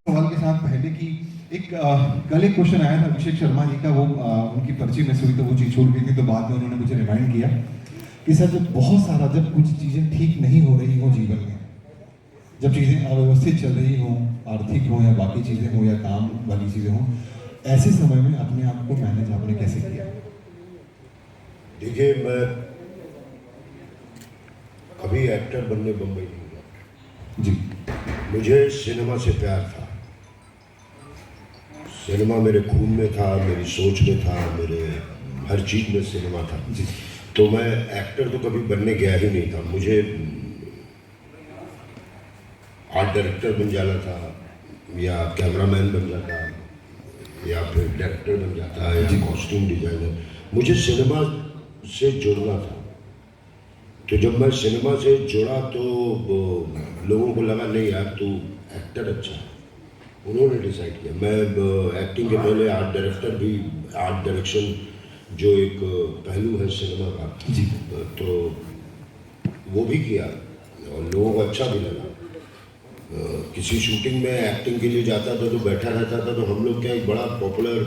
सवाल के साथ पहले की कल एक क्वेश्चन आया था अभिषेक शर्मा जी का, वो उनकी पर्ची में हुई तो वो चीज छूट गई थी, तो बाद में उन्होंने मुझे रिमाइंड किया कि सर जब कुछ चीजें ठीक नहीं हो रही हो जीवन में, जब चीजें अव्यवस्थित चल रही हो, आर्थिक हो या बाकी चीजें हो या काम वाली चीजें हो, ऐसे समय में अपने आप को मैनेज आपने कैसे किया? देखिए, मैं कभी एक्टर बनने बम्बई नहीं गया जी। मुझे सिनेमा से प्यार था। सिनेमा मेरे खून में था, मेरी सोच में था, मेरे हर चीज में सिनेमा था जी। तो मैं एक्टर तो कभी बनने गया ही नहीं था। मुझे आर्ट डायरेक्टर बन जाना था, या कैमरामैन बन जाता, या फिर डायरेक्टर बन जाता, या कॉस्ट्यूम डिजाइनर। मुझे सिनेमा से जुड़ना था। तो जब मैं सिनेमा से जुड़ा तो लोगों को लगा नहीं यार तू एक्टर अच्छा है, उन्होंने डिसाइड किया। मैं एक्टिंग के पहले आर्ट डायरेक्टर भी, आर्ट डायरेक्शन जो एक पहलू है सिनेमा का जी, तो वो भी किया और लोगों को अच्छा भी लगा। किसी शूटिंग में एक्टिंग के लिए जाता था तो बैठा रहता था, तो हम लोग क्या एक बड़ा पॉपुलर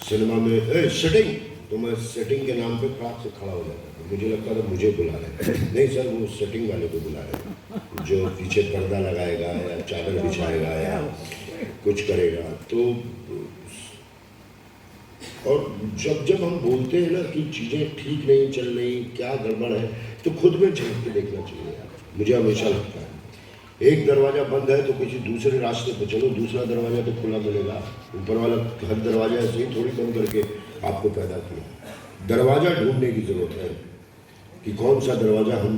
सिनेमा में सेटिंग, तो मैं सेटिंग के नाम पे क्लास से खड़ा हो जाता था। मुझे लगता था मुझे बुला रहे हैं, नहीं सर वो सेटिंग वाले को बुला रहे हैं जो पीछे पर्दा लगाएगा या चादर बिछाएगा या कुछ करेगा। तो और जब हम बोलते हैं ना कि चीज़ें ठीक नहीं चल रही, क्या गड़बड़ है, तो खुद में झांक के देखना चाहिए यार। मुझे हमेशा लगता है एक दरवाज़ा बंद है तो किसी दूसरे रास्ते पर चलो, दूसरा दरवाज़ा तो खुला मिलेगा। ऊपर वाला हर दरवाज़ा ऐसे ही थोड़ी बंद करके आपको पैदा किया। दरवाज़ा ढूंढने की ज़रूरत है कि कौन सा दरवाज़ा हम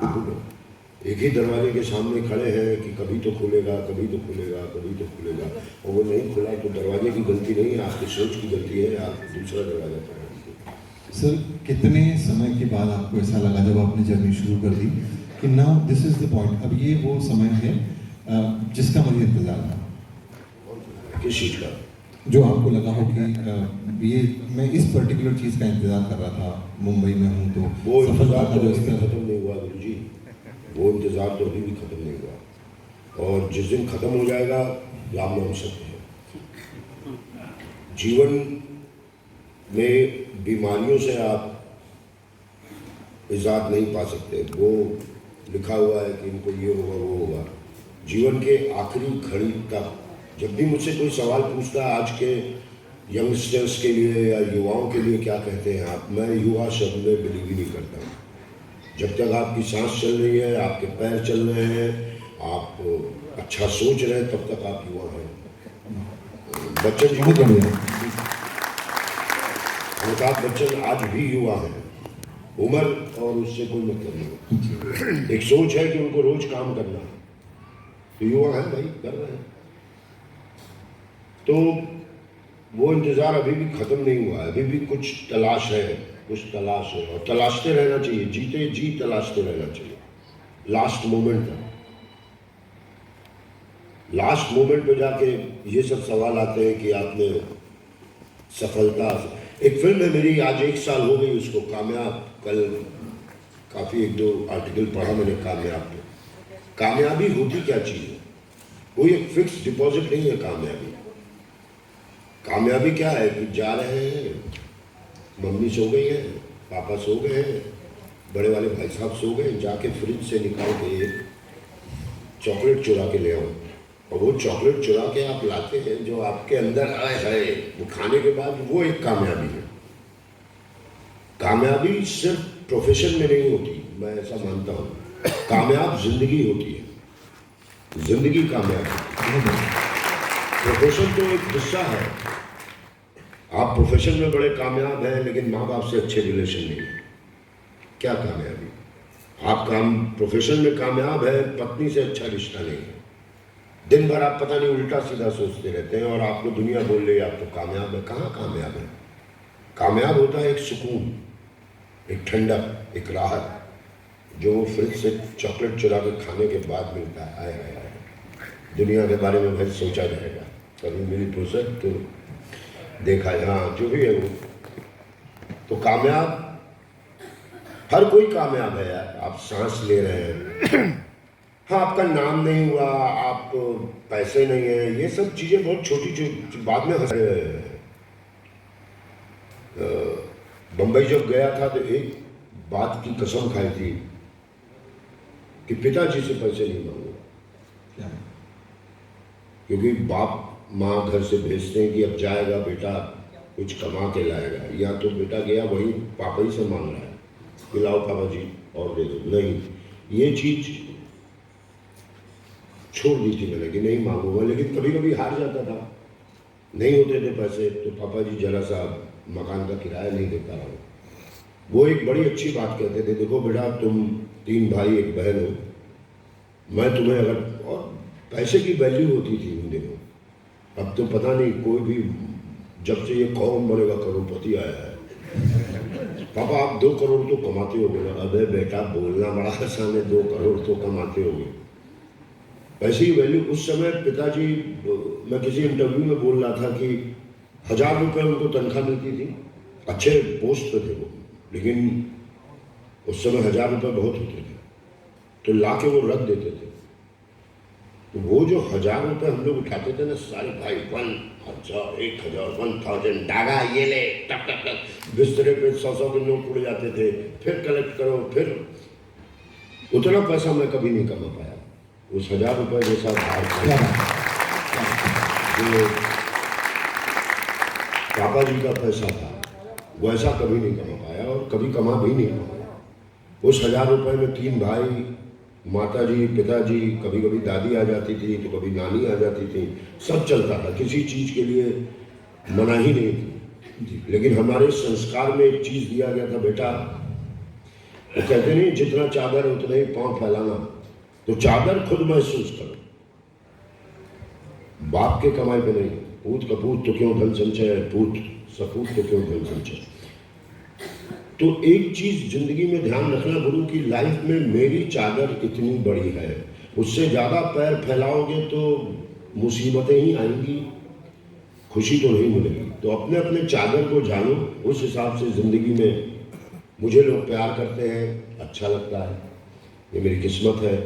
ढूंढें। एक ही दरवाजे के सामने खड़े हैं कि कभी तो खुलेगा, कभी तो खुलेगा, कभी तो खुलेगा, और वो नहीं खुला तो दरवाजे की गलती नहीं है, आपकी सोच की गलती है, आप दूसरा दरवाजा पकड़ेंगे। सर कितने समय के बाद आपको ऐसा लगा जब आपने जर्नी शुरू कर दी कि now this is the point, अब ये वो समय है जिसका मुझे इंतजार था? किस चीज़ का? जो आपको लगा हो कि ये मैं इस पर्टिकुलर चीज़ का इंतजार कर रहा था, मुंबई में हूँ तो वो इंतजार का तो जो अभी भी स्तर खत्म नहीं हुआ गुरु जी, वो इंतजार तो अभी भी खत्म नहीं हुआ, और जिस दिन खत्म हो जाएगा राम नाम सत्य है। जीवन में बीमारियों से आप इजाद नहीं पा सकते। वो लिखा हुआ है कि इनको ये होगा वो होगा। जीवन के आखिरी घड़ी तक जब भी मुझसे कोई सवाल पूछता है आज के यंगस्टर्स के लिए या युवाओं के लिए क्या कहते हैं आप, मैं युवा शब्द में बिलीव ही नहीं करता हूँ। जब तक आपकी सांस चल रही है, आपके पैर चल रहे हैं, आप अच्छा सोच रहे हैं, तब तक आप युवा हैं। बच्चन जी को अमिताभ बच्चन आज भी युवा हैं। उम्र और उससे कोई मतलब नहीं। एक सोच है कि उनको रोज काम करना, तो युवा है भाई, कर रहे हैं। तो वो इंतजार अभी भी खत्म नहीं हुआ है, अभी भी कुछ तलाश है, कुछ तलाश है, और तलाशते रहना चाहिए, जीते जी तलाशते रहना चाहिए। लास्ट मोमेंट तक, लास्ट मोमेंट पे जाके ये सब सवाल आते हैं कि आपने सफलता। एक फिल्म है मेरी, आज 1 साल हो गई उसको, कामयाब। कल काफ़ी 1-2 आर्टिकल पढ़ा मैंने कामयाब पे। कामयाबी होती क्या चीज़ है? कोई एक फिक्स डिपॉजिट नहीं है कामयाबी। कामयाबी क्या है कि जा रहे हैं, मम्मी सो गई है, पापा सो गए हैं, बड़े वाले भाई साहब सो गए, जाके फ्रिज से निकाल के एक चॉकलेट चुरा के ले आओ, और वो चॉकलेट चुरा के आप लाते हैं जो आपके अंदर आए है, वो खाने के बाद वो एक कामयाबी है। कामयाबी सिर्फ प्रोफेशन में नहीं होती, मैं ऐसा मानता हूँ। कामयाब जिंदगी होती है, जिंदगी कामयाब है। प्रोफेशन तो एक हिस्सा है। आप प्रोफेशन में बड़े कामयाब हैं लेकिन माँ बाप से अच्छे रिलेशन नहीं है, क्या कामयाबी? आप प्रोफेशन में कामयाब है, पत्नी से अच्छा रिश्ता नहीं है, दिन भर आप पता नहीं उल्टा सीधा सोचते रहते हैं, और आपको दुनिया बोल रही है आप तो कामयाब है। कहाँ कामयाब है? कामयाब होता है एक सुकून, एक ठंडक, एक राहत, जो वो फ्रिज से चॉकलेट चुरा के खाने के बाद मिलता है। आए आए आए, दुनिया के बारे में भाई सोचा जाएगा, कभी मेरी फुर्सत तो देखा, हाँ जो भी है वो। तो कामयाब हर कोई कामयाब है यार, आप सांस ले रहे हैं, हाँ आपका नाम नहीं हुआ, आप पैसे नहीं है, ये सब चीजें बहुत छोटी छोटी बाद में बंबई जब गया था तो एक बात की कसम खाई थी कि पिताजी से पैसे नहीं मांगो, क्योंकि बाप माँ घर से भेजते हैं कि अब जाएगा बेटा कुछ कमा के लाएगा, या तो बेटा गया वही पापा ही से मांग रहा है कि लाओ पापा जी और दे दो, नहीं, ये चीज छोड़ दी थी मैंने कि नहीं मांगूंगा। लेकिन कभी कभी हार जाता था, नहीं होते थे पैसे, तो पापा जी जरा सा मकान का किराया नहीं दे पा रहा हूँ, वो एक बड़ी अच्छी बात कहते थे, देखो बेटा तुम 3 भाई 1 बहन हो, मैं तुम्हें अगर, और पैसे की वैल्यू होती थी उन दिनों, अब तो पता नहीं कोई भी, जब से ये कौन बनेगा करोड़पति आया है, पापा आप 2 करोड़ तो कमाते हो ना, अबे बेटा बोलना बड़ा आसान है, 2 करोड़ तो कमाते होगे। पैसे की वैल्यू उस समय पिताजी, मैं किसी इंटरव्यू में बोल रहा था कि 1000 रुपये उनको तनख्वाह मिलती थी, अच्छे पोस्ट पे थे वो, लेकिन उस समय 1000 रुपये बहुत होते थे, तो ला के वो रख देते थे। तो वो जो 1000 रुपये हम लोग उठाते थे ना सारे भाई, 1000 1000 1000 डागा ये ले, टक टक टक बिस्तरे पे 100 के नोट उड़ जाते थे, फिर कलेक्ट करो, फिर उतना पैसा मैं कभी नहीं कमा पाया, उस 1000 रुपये जैसा भार जो पापा जी का पैसा था वैसा कभी नहीं कमा पाया, और कभी कमा भी नहीं पाया। उस 1000 रुपये में 3 भाई, माता जी, पिताजी, कभी कभी दादी आ जाती थी तो कभी नानी आ जाती थी, सब चलता था, किसी चीज़ के लिए मना ही नहीं थी। लेकिन हमारे संस्कार में एक चीज़ दिया गया था, बेटा वो कहते नहीं जितना चादर है उतना ही पाँव फैलाना, तो चादर खुद महसूस करो, बाप के कमाई पे नहीं, पूत कपूत तो क्यों धन संचय, पूत सपूत तो क्यों धन संचय। तो एक चीज जिंदगी में ध्यान रखना गुरु की लाइफ में मेरी चादर इतनी बड़ी है, उससे ज्यादा पैर फैलाओगे तो मुसीबतें ही आएंगी, खुशी तो नहीं मिलेगी। तो अपने अपने चादर को जानो, उस हिसाब से जिंदगी में मुझे लोग प्यार करते हैं, अच्छा लगता है, ये मेरी किस्मत है।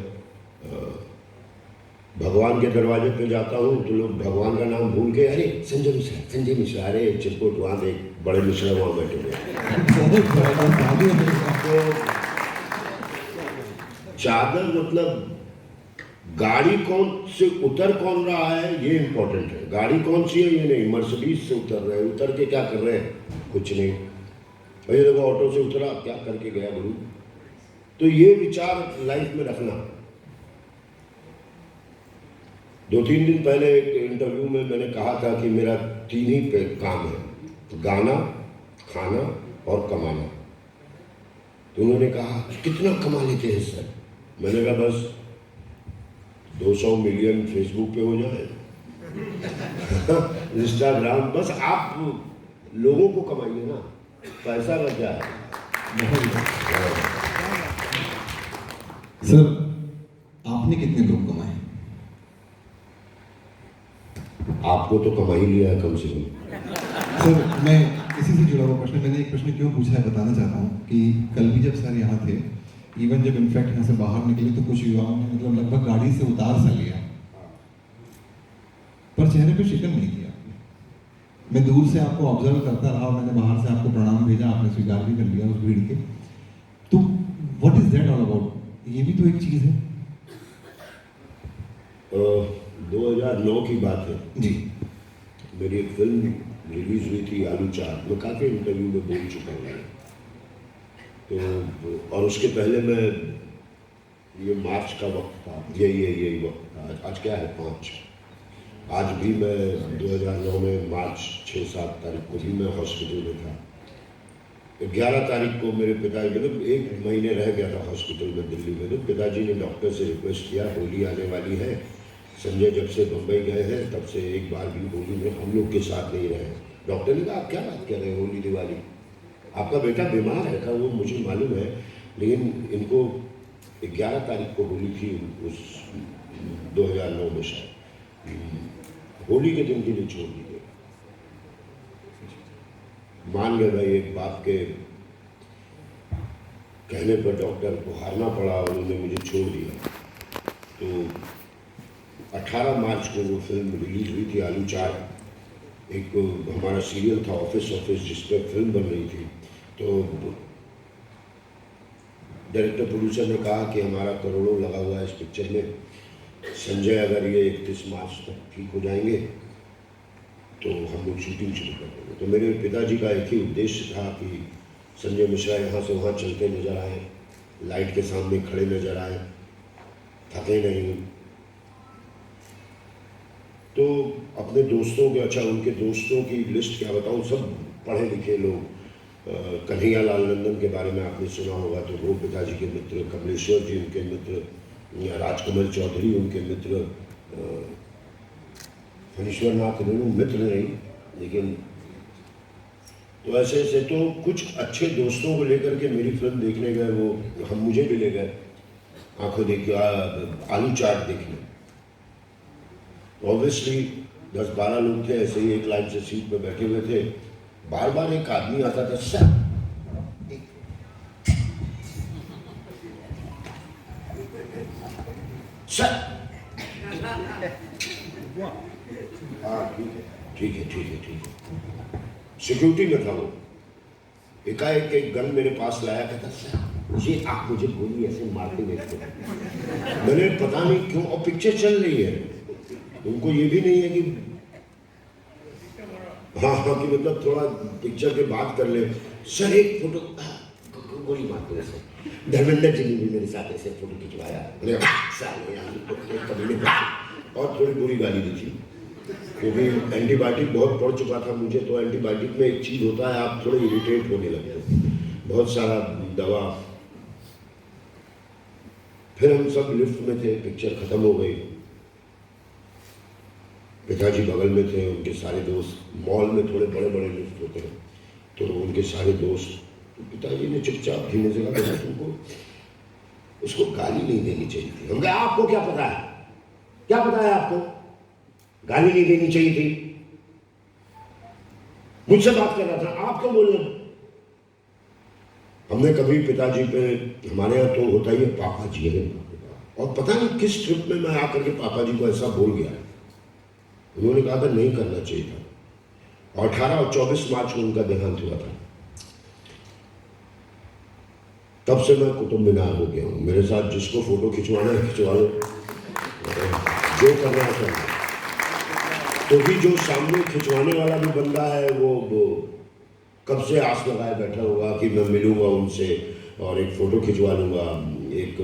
भगवान के दरवाजे पे जाता हूँ तो लोग भगवान का नाम भूल के अरे संजय मिश्रा, अरे चिरकुट वहाँ देख बड़े मिश्रा वहाँ बैठे हुए। तो चादर मतलब गाड़ी कौन से उतर कौन रहा है ये इंपॉर्टेंट है, गाड़ी कौन सी है ये नहीं, मर्सिडीज से उतर रहे हैं, उतर के क्या कर रहे हैं, कुछ नहीं, भैया देखो ऑटो से उतरा क्या करके गया गुरु। तो ये विचार लाइफ में रखना। 2-3 दिन पहले एक इंटरव्यू में मैंने कहा था कि मेरा 3 ही काम है, गाना, खाना और कमाना। तो उन्होंने कहा कितना कमा लेते हैं सर, मैंने कहा बस 200 मिलियन फेसबुक पे हो जाए इंस्टाग्राम, बस आप लोगों को कमाइए ना, पैसा लग जाए। सर आपने कितने लोग कमाए? आपको तो कमा ही लिया है कम से कम। सर मैं इसी से जुड़ा हुआ प्रश्न, मैंने एक प्रश्न क्यों पूछा है बताना चाहता हूँ कि कल भी जब सर यहाँ थे, इवन जब इनफैक्ट यहाँ से बाहर निकले तो कुछ युवाओं ने मतलब लगभग गाड़ी से उतार सा लिया, पर चेहरे पे शिकन नहीं किया। मैं दूर से आपको ऑब्जर्व करता रहा, मैंने बाहर से आपको प्रणाम भेजा, आपने स्वीकार भी कर लिया उस भीड़ के। तो what is that all about? ये भी तो एक चीज है। 2009 की बात है जी, मेरी एक फिल्म रिलीज हुई थी आलू चाट, मैं काफ़ी इंटरव्यू में बोल चुका हूँ। तो और उसके पहले मैं, ये मार्च का वक्त था, यही वक्त था, आज क्या है 5, आज भी मैं 2009 में मार्च 6-7 तारीख को भी मैं हॉस्पिटल में था। 11 तारीख को मेरे पिताजी, मतलब 1 महीने रह गया था हॉस्पिटल में दिल्ली में, तो पिताजी ने डॉक्टर से रिक्वेस्ट किया होली आने वाली है, संजय जब से बम्बई गए हैं तब से एक बार भी होली में हम लोग के साथ नहीं रहे। डॉक्टर ने कहा आप क्या बात कर रहे हैं, होली दिवाली, आपका बेटा बीमार है। कहा वो मुझे मालूम है, लेकिन इनको 11 तारीख को होली थी उस 2009 में, शायद होली के दिन के लिए छोड़ दी गई। मान गए भाई एक बाप के कहने पर डॉक्टर को हारना पड़ा, उन्होंने मुझे छोड़ दिया। तो 18 मार्च को वो फिल्म रिलीज हुई थी, आलू चार। एक हमारा सीरियल था ऑफिस जिस पर फिल्म बन रही थी। तो डायरेक्टर प्रोड्यूसर ने कहा कि हमारा करोड़ों लगा हुआ है इस पिक्चर में, संजय अगर ये 31 मार्च तक ठीक हो जाएंगे तो हम लोग शूटिंग शुरू कर देंगे। तो मेरे पिताजी का एक ही उद्देश्य था कि संजय मिश्रा यहाँ से वहाँ चलते नजर आए, लाइट के सामने खड़े नजर आए, थके नहीं। तो अपने दोस्तों के, अच्छा उनके दोस्तों की लिस्ट क्या बताऊँ, सब पढ़े लिखे लोग। कन्हैया लाल नंदन के बारे में आपने सुना होगा, तो वो पिताजी के मित्र, कमलेश्वर जी उनके मित्र, राजकमल चौधरी उनके मित्र, फणीश्वर नाथ रेणु मित्र नहीं, लेकिन तो ऐसे ऐसे तो कुछ अच्छे दोस्तों को लेकर के मेरी फिल्म देखने गए वो, हम मुझे भी ले गए आंखों देख के आलू चाट देखने। ऑब्वियसली 10-12 लोग थे, ऐसे ही एक लाइन से सीट पे बैठे हुए थे। बार बार एक आदमी आता था, सर सर, हाँ ठीक है। सिक्योरिटी में था वो, एकाएक एक गन मेरे पास लाया, कहता सर ये आप मुझे गोली ऐसे मारते देखते। मैंने पता नहीं क्यों, और पिक्चर चल रही है, उनको ये भी नहीं है कि हाँ कि मतलब थोड़ा पिक्चर के बात कर ले। सर एक फोटो, गोली मारते हैं सर। धर्मेंद्र जी ने भी मेरे साथ ऐसे फोटो खिंचवाया, और थोड़ी बुरी गाली दी थी, क्योंकि एंटीबायोटिक बहुत पड़ चुका था मुझे। तो एंटीबायोटिक में एक चीज़ होता है, आप थोड़े इरिटेट होने लगते हो, बहुत सारा दवा। फिर हम सब लिफ्ट में थे, पिक्चर खत्म हो गई, पिताजी बगल में थे, उनके सारे दोस्त, मॉल में थोड़े बड़े बड़े लिफ्ट होते हैं, तो उनके सारे दोस्त। तो पिताजी ने चुपचाप धीमे से कहा, तुमको उसको गाली नहीं देनी चाहिए थी। हम कहा आपको क्या पता है, क्या पता है आपको, गाली नहीं देनी चाहिए थी। मुझसे बात कर रहा था, आप क्यों बोल रहे? हमने कभी पिताजी पे, हमारे यहाँ तो होता ही है पापा जी है, और पता नहीं किस ट्रिप में मैं आकर के पापा जी को ऐसा बोल गया। उन्होंने कहा था नहीं करना चाहिए था। और 18 और 24 मार्च को उनका देहांत हुआ था। तब से मैं कुतुब मीनार हो गया हूँ। मेरे साथ जिसको फोटो खिंचवाना है खिंचवा लो, जो करना है करना। तो भी जो सामने खिंचवाने वाला भी बंदा है वो कब से आस लगाए बैठा होगा कि मैं मिलूंगा उनसे और एक फोटो खिंचवा लूंगा, एक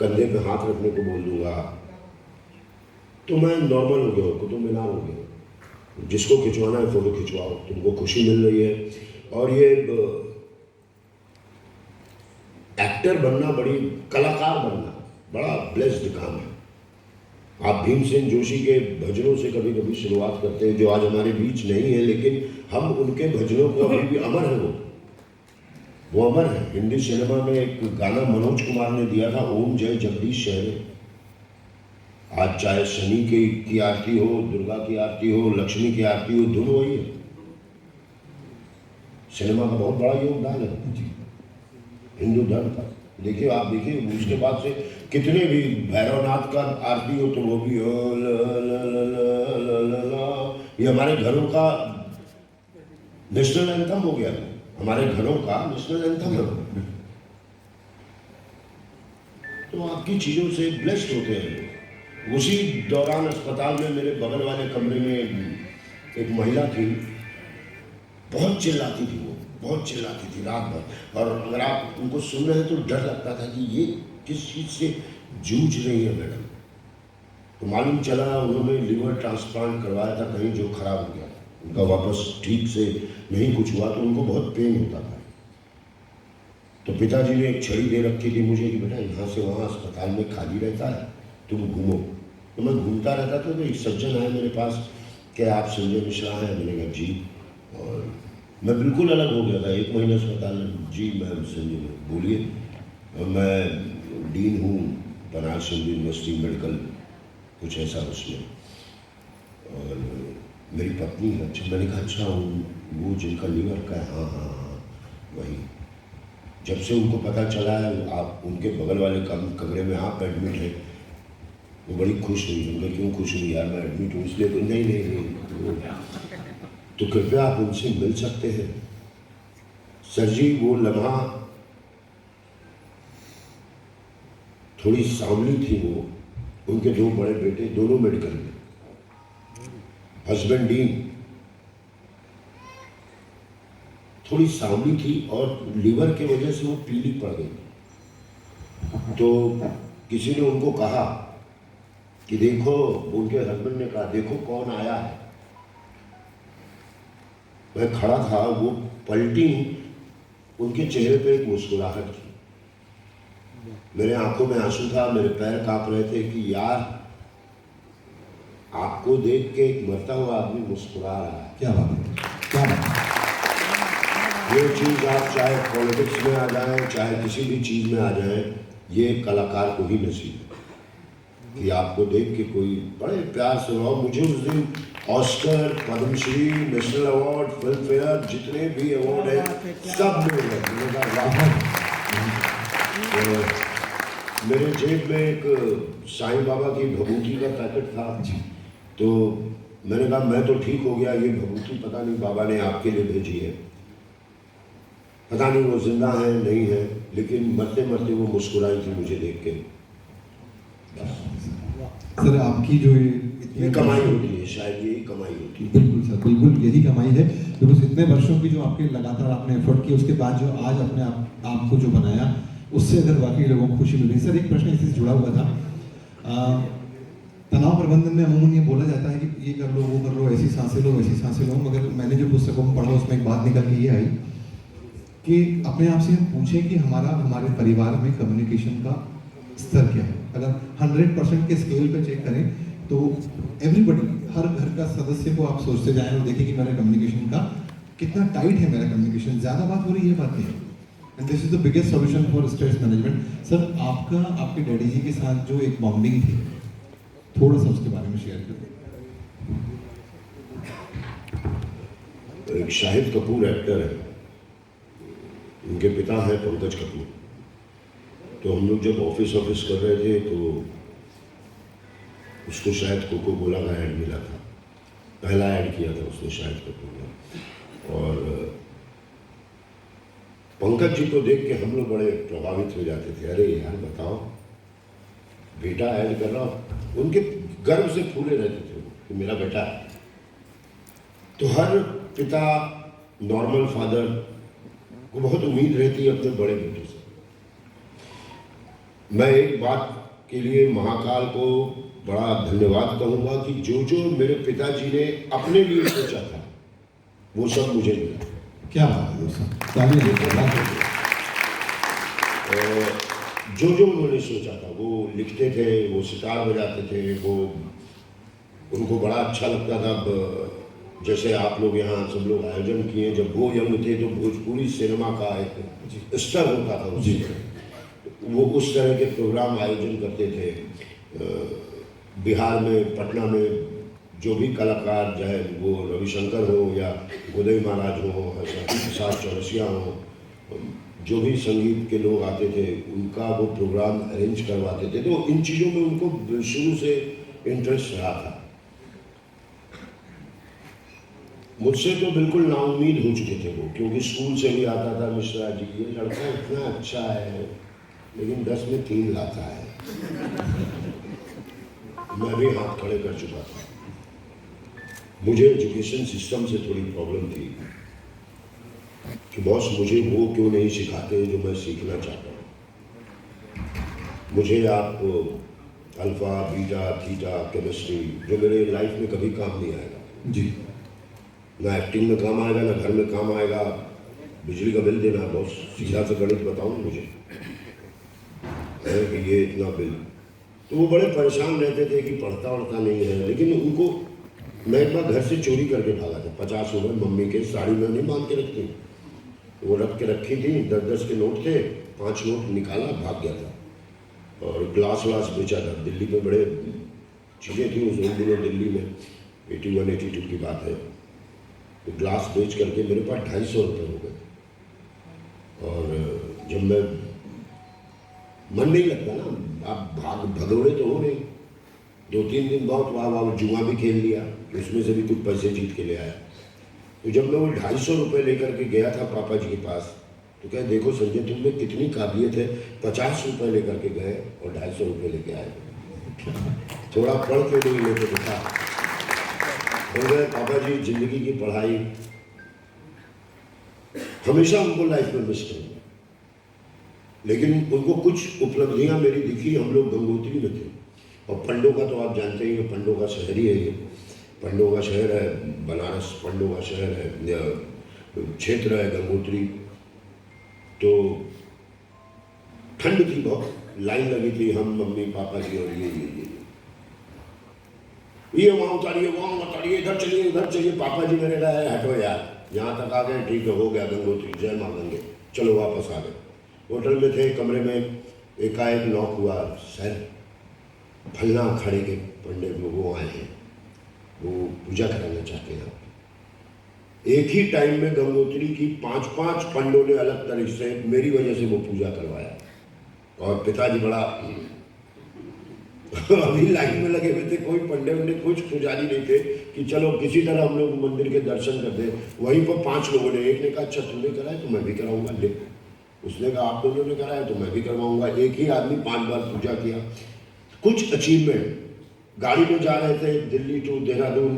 कंधे पे हाथ रखने को बोल दूंगा। तो मैं नॉर्मल हो गया, कुतुब मीनार हो गया। जिसको खिंचवाना है फोटो खिंचवाओ, तुमको खुशी मिल रही है। और ये एक्टर बनना, बड़ी कलाकार बनना बड़ा ब्लेस्ड काम है। आप भीमसेन जोशी के भजनों से कभी कभी शुरुआत करते हैं, जो आज हमारे बीच नहीं है, लेकिन हम उनके भजनों को अभी भी अमर है, वो अमर है। हिंदी सिनेमा में एक गाना मनोज कुमार ने दिया था, ओम जय जगदीश शहरे। आज चाहे शनि की आरती हो, दुर्गा की आरती हो, लक्ष्मी की आरती हो, धुन वही है। सिनेमा का बहुत बड़ा योगदान है हिंदू धर्म का। देखिए, आप देखिए, उसके बाद से कितने भी भैरवनाथ का आरती हो तो वो भी ये हमारे घरों का नेशनल एंथम हो गया। हमारे घरों का नेशनल एंथम है। तो आपकी चीजों से ब्लेस्ड होते हैं। उसी दौरान अस्पताल में मेरे बगल वाले कमरे में एक महिला थी, बहुत चिल्लाती थी, वो बहुत चिल्लाती थी रात भर। और अगर आप उनको सुन रहे हैं तो डर लगता था कि ये किस चीज़ से जूझ रही है मैडम। तो मालूम चला उन्होंने लीवर ट्रांसप्लांट करवाया था कहीं, जो खराब हो गया, उनका वापस ठीक से नहीं कुछ हुआ, तो उनको बहुत पेन होता था। तो पिताजी ने एक छड़ी दे रखी थी मुझे कि बेटा यहाँ से वहाँ अस्पताल में खाली रहता है, तुम घूमो। तो मैं घूमता रहता था। तो एक सज्जन आए मेरे पास कि आप संजय मिश्रा हैं? मैंने कहा जी। और मैं बिल्कुल अलग हो गया था, 1 महीने अस्पताल में। जी मैं संजय, बोलिए। मैं डीन हूँ बनारस हिंदू यूनिवर्सिटी मेडिकल, कुछ ऐसा उसमें। और मेरी पत्नी है। अच्छा, मैंने कहा अच्छा वो जिनका लीवर का है? हाँ हाँ हाँ वही। जब से उनको पता चला है आप उनके बगल वाले कमरे में आप एडमिट हैं, वो बड़ी खुश हुई। उन्होंने क्यों खुश हुई यार, मैं एडमिट हूँ इसलिए? तो नहीं, तो कृपया आप उनसे मिल सकते हैं। सर जी वो लम्हा थोड़ी सांवली थी वो, उनके 2 बड़े बेटे दोनों मेडिकल में, हस्बैंड डीन, थोड़ी सांवली थी और लीवर के वजह से वो पीली पड़ गई। तो किसी ने उनको कहा कि देखो, उनके हस्बैंड ने कहा देखो कौन आया है। मैं खड़ा था, वो पलटी, उनके चेहरे पे एक मुस्कुराहट थी, मेरे आंखों में आंसू था, मेरे पैर कांप रहे थे कि यार आपको देख के एक मरता हुआ आदमी मुस्कुरा रहा है। क्या बात है, क्या बात है। ये चीज़ आप चाहे पॉलिटिक्स में आ जाएं, चाहे किसी भी चीज़ में आ जाएं, ये कलाकार को ही नसीब है कि आपको देख के कोई बड़े प्यार से रहो। मुझे उस दिन Oscar, Padmashri, national award, Filmfare, जितने भी अवार्ड है सब मिल गए। मैंने कहा मेरे जेब में एक साईं बाबा की भभूति का पैकेट था, तो मैंने कहा मैं तो ठीक हो गया, ये भभूति पता नहीं बाबा ने आपके लिए भेजी है, पता नहीं वो जिंदा है नहीं है, लेकिन मरते मरते वो मुस्कुराई थी मुझे देख के। सर आपकी जो ये कमाई होती है, शायद यही कमाई होती है। बिल्कुल सर, बिल्कुल यही कमाई है। बिकॉज इतने वर्षों की जो आपके लगातार आपने एफर्ट किया, उसके बाद जो आज अपने आपको जो बनाया, उससे अगर वाकई लोगों को खुशी मिल रही। सर एक प्रश्न इससे जुड़ा हुआ था, तनाव प्रबंधन में अमूमन ये बोला जाता है कि ये कर लो, वो कर लो, ऐसी सांसें लो, वैसी सांसें लो, मगर मैंने जो पुस्तकों में पढ़ा उसमें एक बात निकल के ये आई कि अपने आप से हम पूछें कि हमारे परिवार में कम्युनिकेशन का स्तर क्या है। अगर 100% के स्केल पे चेक करें तो एवरीबडी, हर घर का सदस्य को आप सोचते जाएं और देखें कि मेरा कम्युनिकेशन का कितना टाइट है, मेरा कम्युनिकेशन, ज़्यादा बात हो रही है, बात नहीं है। And this is the biggest solution for stress management. Sir आपका आपके डैडी जी के साथ जो एक बॉन्डिंग थी, थोड़ा सा उसके बारे में शेयर करें। एक शाहिद कपूर एक्टर है, उनके पिता हैं पंकज कपूर। तो हम लोग जब ऑफिस कर रहे थे तो उसको शायद कोको कोला का ऐड मिला था, पहला ऐड किया था उसने शाहिद कपूर ने। और पंकज जी को देख के हम लोग बड़े प्रभावित हो जाते थे, अरे यार बताओ बेटा ऐड कर रहा हो। उनके गर्व से फूले रहते थे कि मेरा बेटा है। तो हर पिता, नॉर्मल फादर को बहुत उम्मीद रहती है अपने बड़े बेटे से। मैं एक बात के लिए महाकाल को बड़ा धन्यवाद कहूंगा कि जो जो मेरे पिताजी ने अपने लिए सोचा था वो सब मुझे मिला। क्या बात है दोस्तों, जो जो उन्होंने सोचा था, वो लिखते थे, वो सितार बजाते थे, वो उनको बड़ा अच्छा लगता था। जैसे आप लोग यहाँ सब लोग आयोजन किए, जब वो यंग थे तो भोजपुरी सिनेमा का एक स्तर होता था उसी में, वो उस तरह के प्रोग्राम आयोजन करते थे। बिहार में, पटना में जो भी कलाकार, चाहे वो रविशंकर हो या गोदई महाराज हो, प्रसाद चौरसिया हो, जो भी संगीत के लोग आते थे उनका वो प्रोग्राम अरेंज करवाते थे। तो इन चीज़ों में उनको शुरू से इंटरेस्ट रहा था। मुझसे तो बिल्कुल नाउम्मीद हो चुके थे वो, क्योंकि स्कूल से भी आता था, मिश्रा जी ये लड़का इतना अच्छा है लेकिन 10 में 3 लाता है। मैं भी हाथ खड़े कर चुका था। मुझे एजुकेशन सिस्टम से थोड़ी प्रॉब्लम थी कि बॉस मुझे वो क्यों नहीं सिखाते जो मैं सीखना चाहता हूँ। मुझे आप अल्फा, बीटा, थीटा, केमिस्ट्री, जो मेरे लाइफ में कभी काम नहीं आएगा जी, ना एक्टिंग में काम आएगा, ना घर में काम आएगा। बिजली का बिल देना बॉस, सीधा से गणित बताऊँ मुझे है कि ये इतना बिल। तो वो बड़े परेशान रहते थे कि पढ़ता वढ़ता नहीं है। लेकिन उनको मैं एक बार घर से चोरी करके भागा था, 50 रुपये मम्मी के साड़ी में नहीं बांध के रखती, वो रख के रखी थी, 10-10 के नोट थे, 5 नोट निकाला, भाग गया था। और ग्लास व्लास बेचा था। दिल्ली में बड़े चीज़ें थी उस दिनों, दिल्ली में 81-82 की बात है। तो ग्लास बेच करके मेरे पास 250 रुपये हो गए। और जब मैं मन नहीं लगता ना, आप भगोड़े तो हो नहीं। 2-3 दिन बहुत वहाँ जुआ भी खेल लिया, उसमें से भी कुछ पैसे जीत के ले आया। तो जब मैं वो 250 रुपये लेकर के गया था पापा जी के पास, तो क्या देखो संजय तुम में कितनी काबिलियत है, 50 रुपये लेकर के गए और 250 रुपये लेके आए। थोड़ा पढ़ के नहीं लेके देखा। हो गए पापा जी जिंदगी की पढ़ाई हमेशा उनको लाइफ में मिस करूंगा, लेकिन उनको कुछ उपलब्धियां मेरी दिखी। हम लोग गंगोत्री में थे और पंडों का तो आप जानते ही हैं, पंडों का शहर ही है ये। पंडों का शहर है बनारस, पंडों का शहर है, क्षेत्र है गंगोत्री। तो ठंड थी बहुत, लाइन लगी थी, हम मम्मी पापा जी और ये वहाँ उतारिए, वहाँ उतारिए, इधर चलिए उधर चलिए। पापा जी मेरे कहा हटो यार, यहाँ तक आ गए ठीक है, हो गया गंगोत्री, जय माँ गंगे, चलो वापस आ गए। होटल में थे, कमरे में एकाएक नॉक हुआ, सर फलना अखाड़े के पंडित वो आए हैं, वो पूजा कराना चाहते हैं। एक ही टाइम में गंगोत्री की 5-5 पंडों ने अलग तरह से मेरी वजह से वो पूजा करवाया। और पिताजी बड़ा अभी लाइन में लगे हुए थे, कोई पंडे वंडे कुछ पुजारी नहीं थे कि चलो किसी तरह हम लोग मंदिर के दर्शन करते। वहीं पर 5 लोगों ने, एक ने कहा अच्छा तुमने कराया तो मैं भी कराऊंगा, ले। उसने कहा आप दोनों ने कराया तो मैं भी करवाऊंगा। एक ही आदमी 5 बार पूजा किया। कुछ अचीवमेंट। गाड़ी में जा रहे थे दिल्ली टू देहरादून,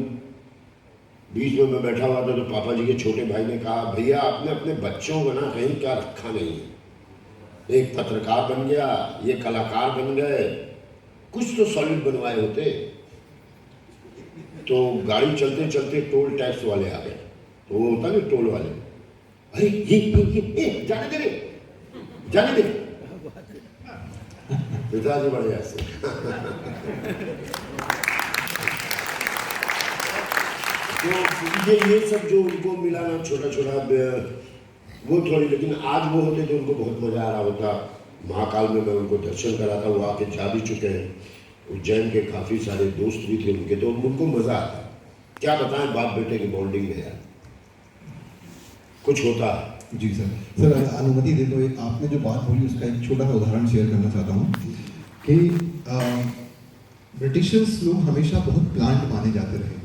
बीच में मैं बैठा हुआ था तो पापा जी के छोटे भाई ने कहा भैया आपने अपने बच्चों को ना कहीं क्या रखा नहीं है। एक पत्रकार बन गया, ये कलाकार बन गए, कुछ तो सॉलिड बनवाए होते। तो गाड़ी चलते चलते टोल टैक्स वाले आ गए, तो वो होता ना टोल वाले, अरे ये जाने दे रे, जाने दे। पिताजी बड़े ऐसे तो ये सब जो उनको मिला ना छोटा छोटा वो थोड़ी, लेकिन आज वो होते तो उनको बहुत मजा आ रहा होता। महाकाल में मैं उनको दर्शन करा था, वो आके जा भी चुके हैं। उज्जैन के काफ़ी सारे दोस्त भी थे उनके, तो उनको मज़ा आता। क्या बताएं बाप बेटे की बॉन्डिंग में यार कुछ होता है। जी सर। सर अनुमति दे तो एक आपने जो बात बोली उसका एक छोटा सा उदाहरण शेयर करना चाहता हूँ कि ब्रिटिशर्स लोग हमेशा बहुत प्लांट माने जाते रहे।